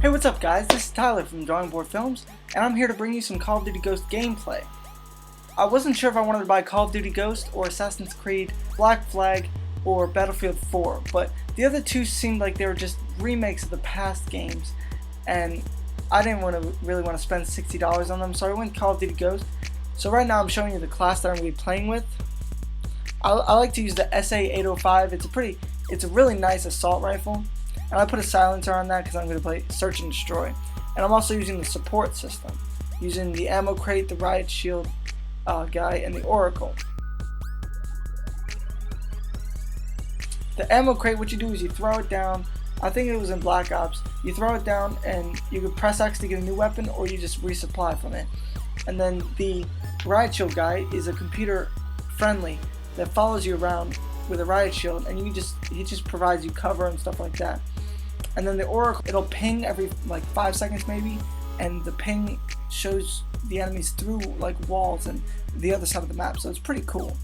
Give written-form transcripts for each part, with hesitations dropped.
Hey, what's up guys? This is Tyler from Drawing Board Films, and I'm here to bring you some Call of Duty Ghost gameplay. I wasn't sure if I wanted to buy Call of Duty Ghost or Assassin's Creed Black Flag or Battlefield 4, but the other two seemed like they were just remakes of the past games, and I didn't really want to spend $60 on them, so I went Call of Duty Ghost. So right now I'm showing you the class that I'm going to be playing with. I like to use the SA-805. It's a really nice assault rifle, and I put a silencer on that because I'm going to play Search and Destroy. And I'm also using the support system, using the ammo crate, the riot shield guy, and the Oracle. The ammo crate, what you do is you throw it down. I think it was in Black Ops. You throw it down and you can press X to get a new weapon, or you just resupply from it. And then the riot shield guy is a computer friendly that follows you around with a riot shield, and he just provides you cover and stuff like that. And then the Oracle, it'll ping every like 5 seconds maybe, and the ping shows the enemies through like walls and the other side of the map, so it's pretty cool.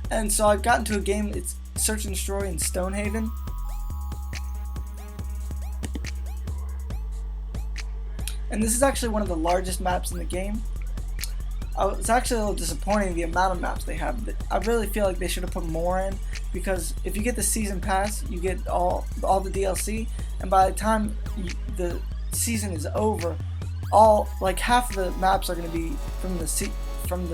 And so I've gotten to a game, it's Search and Destroy in Stonehaven. And this is actually one of the largest maps in the game. It's actually a little disappointing the amount of maps they have. I really feel like they should have put more in, because if you get the season pass, you get all the DLC, and by the time the season is over, like half of the maps are going to be from the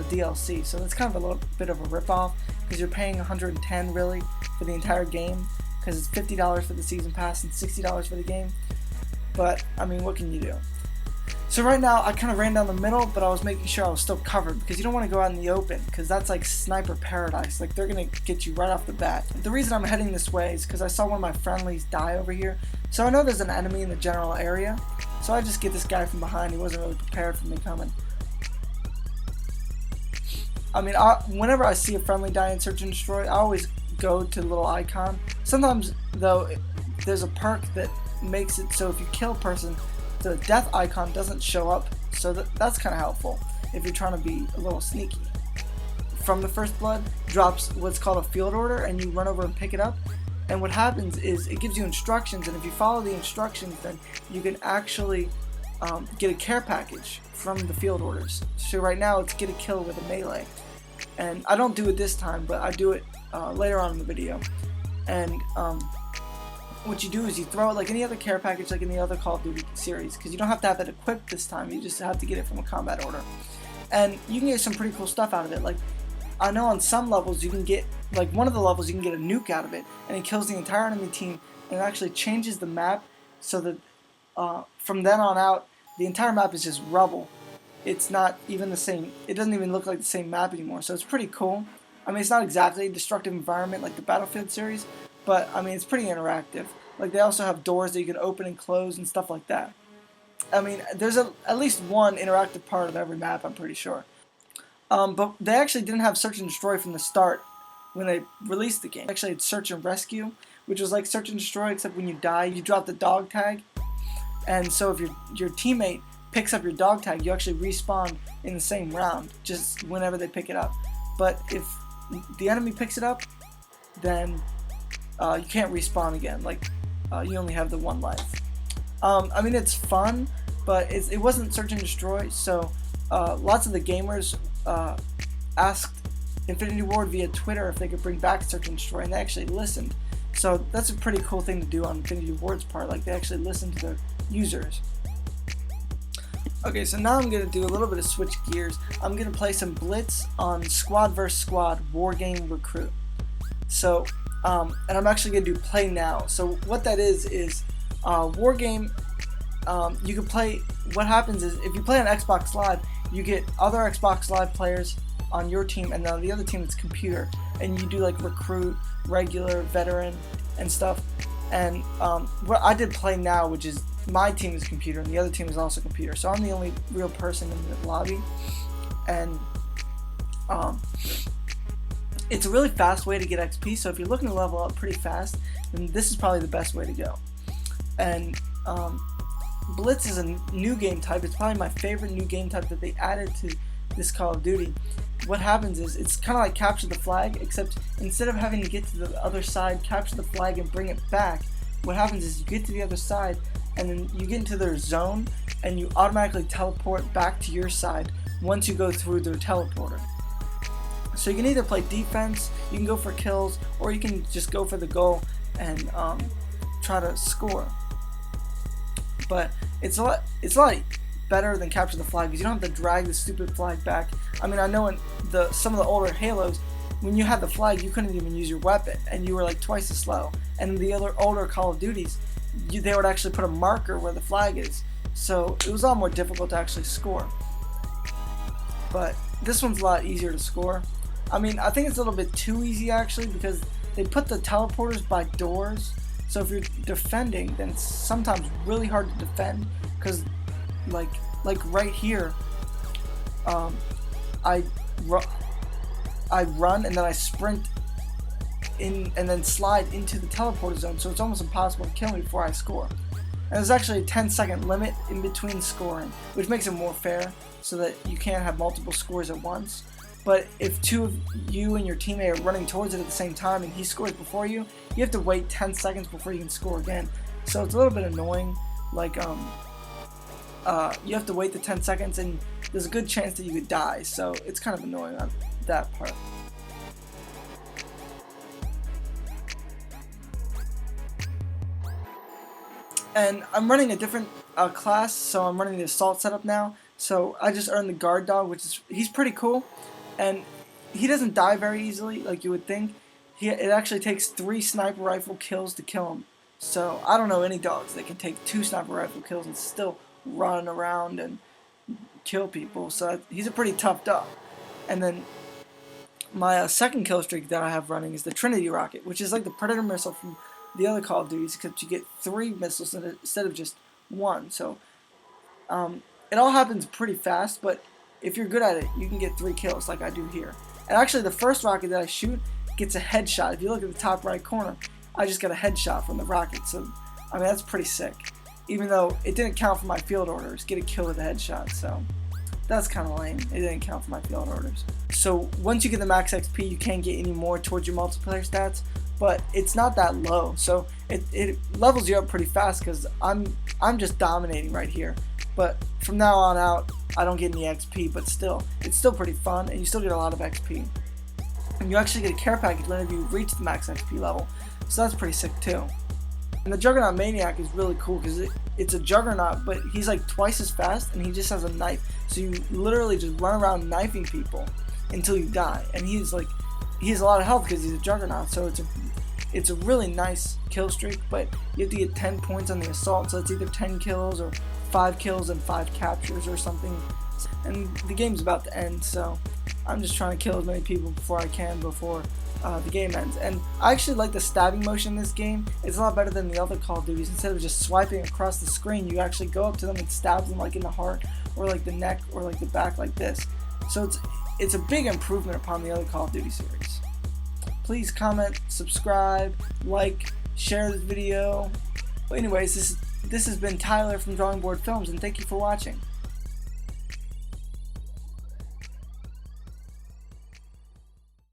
DLC. So that's kind of a little bit of a ripoff, because you're paying $110 really for the entire game, because it's $50 for the season pass and $60 for the game. But I mean, what can you do? So right now I kind of ran down the middle, but I was making sure I was still covered, because you don't want to go out in the open, because that's like sniper paradise. Like, they're going to get you right off the bat. The reason I'm heading this way is because I saw one of my friendlies die over here, so I know there's an enemy in the general area, so I just get this guy from behind. He wasn't really prepared for me coming. I mean, whenever I see a friendly die in Search and Destroy, I always go to the little icon. Sometimes though, there's a perk that makes it so if you kill a person, the death icon doesn't show up, so that's kind of helpful if you're trying to be a little sneaky. From the First Blood drops what's called a field order, and you run over and pick it up, and what happens is it gives you instructions, and if you follow the instructions, then you can actually get a care package from the field orders. So right now it's get a kill with a melee, and I don't do it this time, but I do it later on in the video. And what you do is you throw it like any other care package, like in the other Call of Duty series, because you don't have to have it equipped this time, you just have to get it from a combat order. And you can get some pretty cool stuff out of it. Like, I know on some levels you can get, like one of the levels you can get a nuke out of it, and it kills the entire enemy team, and it actually changes the map so that from then on out, the entire map is just rubble. It's not even the same, it doesn't even look like the same map anymore, so it's pretty cool. I mean, it's not exactly a destructive environment like the Battlefield series, but I mean, it's pretty interactive. Like, they also have doors that you can open and close and stuff like that. I mean, there's at least one interactive part of every map, I'm pretty sure. But they actually didn't have Search and Destroy from the start when they released the game. Actually, it's Search and Rescue, which was like Search and Destroy, except when you die, you drop the dog tag. And so if your teammate picks up your dog tag, you actually respawn in the same round, just whenever they pick it up. But if the enemy picks it up, then you can't respawn again. Like, you only have the one life. I mean, it's fun, but it wasn't Search and Destroy, so lots of the gamers asked Infinity Ward via Twitter if they could bring back Search and Destroy, and they actually listened. So that's a pretty cool thing to do on Infinity Ward's part. Like, they actually listened to their users. Okay, so now I'm going to do a little bit of switch gears. I'm going to play some Blitz on Squad vs. Squad Wargame Recruit. So, and I'm actually going to do play now. So what that is Wargame, you can play, what happens is if you play on Xbox Live, you get other Xbox Live players on your team, and then the other team is computer, and you do like recruit, regular, veteran, and stuff. And what I did play now, which is my team is computer and the other team is also computer, so I'm the only real person in the lobby, and it's a really fast way to get XP. So if you're looking to level up pretty fast, then this is probably the best way to go. And Blitz is a new game type. It's probably my favorite new game type that they added to this Call of Duty. What happens is it's kind of like capture the flag, except instead of having to get to the other side, capture the flag, and bring it back, what happens is you get to the other side, and then you get into their zone, and you automatically teleport back to your side once you go through their teleporter. So you can either play defense, you can go for kills, or you can just go for the goal and try to score. But it's a lot better than capture the flag because you don't have to drag the stupid flag back. I mean, I know in some of the older Halos, when you had the flag, you couldn't even use your weapon, and you were like twice as slow. And in the other older Call of Duties, they would actually put a marker where the flag is, so it was a lot more difficult to actually score. But this one's a lot easier to score. I mean, I think it's a little bit too easy actually because they put the teleporters by doors. So if you're defending, then it's sometimes really hard to defend because, like right here, I run and then I sprint in and then slide into the teleporter zone, so it's almost impossible to kill me before I score. And there's actually a 10-second limit in between scoring, which makes it more fair so that you can't have multiple scores at once. But if two of you and your teammate are running towards it at the same time and he scores before you, you have to wait 10 seconds before you can score again. So it's a little bit annoying. Like, you have to wait the 10 seconds and there's a good chance that you could die. So it's kind of annoying on that part. And I'm running a different class, so I'm running the assault setup now. So I just earned the guard dog, he's pretty cool. And he doesn't die very easily, like you would think. It actually takes 3 sniper rifle kills to kill him. So I don't know any dogs that can take 2 sniper rifle kills and still run around and kill people. So he's a pretty tough dog. And then my second kill streak that I have running is the Trinity rocket, which is like the Predator missile from the other Call of Duties, except you get 3 missiles instead of just 1. So it all happens pretty fast, but if you're good at it, you can get 3 kills like I do here. And actually the first rocket that I shoot gets a headshot. If you look at the top right corner, I just got a headshot from the rocket. So, I mean, that's pretty sick. Even though it didn't count for my field orders, get a kill with a headshot. So, that's kind of lame. It didn't count for my field orders. So, once you get the max XP, you can't get any more towards your multiplayer stats. But it's not that low. So, it levels you up pretty fast because I'm just dominating right here. But from now on out, I don't get any XP, but still, it's still pretty fun, and you still get a lot of XP. And you actually get a care package whenever you reach the max XP level, so that's pretty sick too. And the Juggernaut Maniac is really cool because it's a Juggernaut, but he's like twice as fast, and he just has a knife. So you literally just run around knifing people until you die. And he has a lot of health because he's a Juggernaut, so it's a really nice kill streak, but you have to get 10 points on the assault, so it's either 10 kills or 5 kills and 5 captures or something. And the game's about to end, so I'm just trying to kill as many people before I can before the game ends. And I actually like the stabbing motion in this game. It's a lot better than the other Call of Duties. Instead of just swiping across the screen, you actually go up to them and stab them like in the heart or like the neck or like the back like this. So it's a big improvement upon the other Call of Duty series. Please comment, subscribe, like, share this video. Anyways, this has been Tyler from Drawing Board Films, and thank you for watching.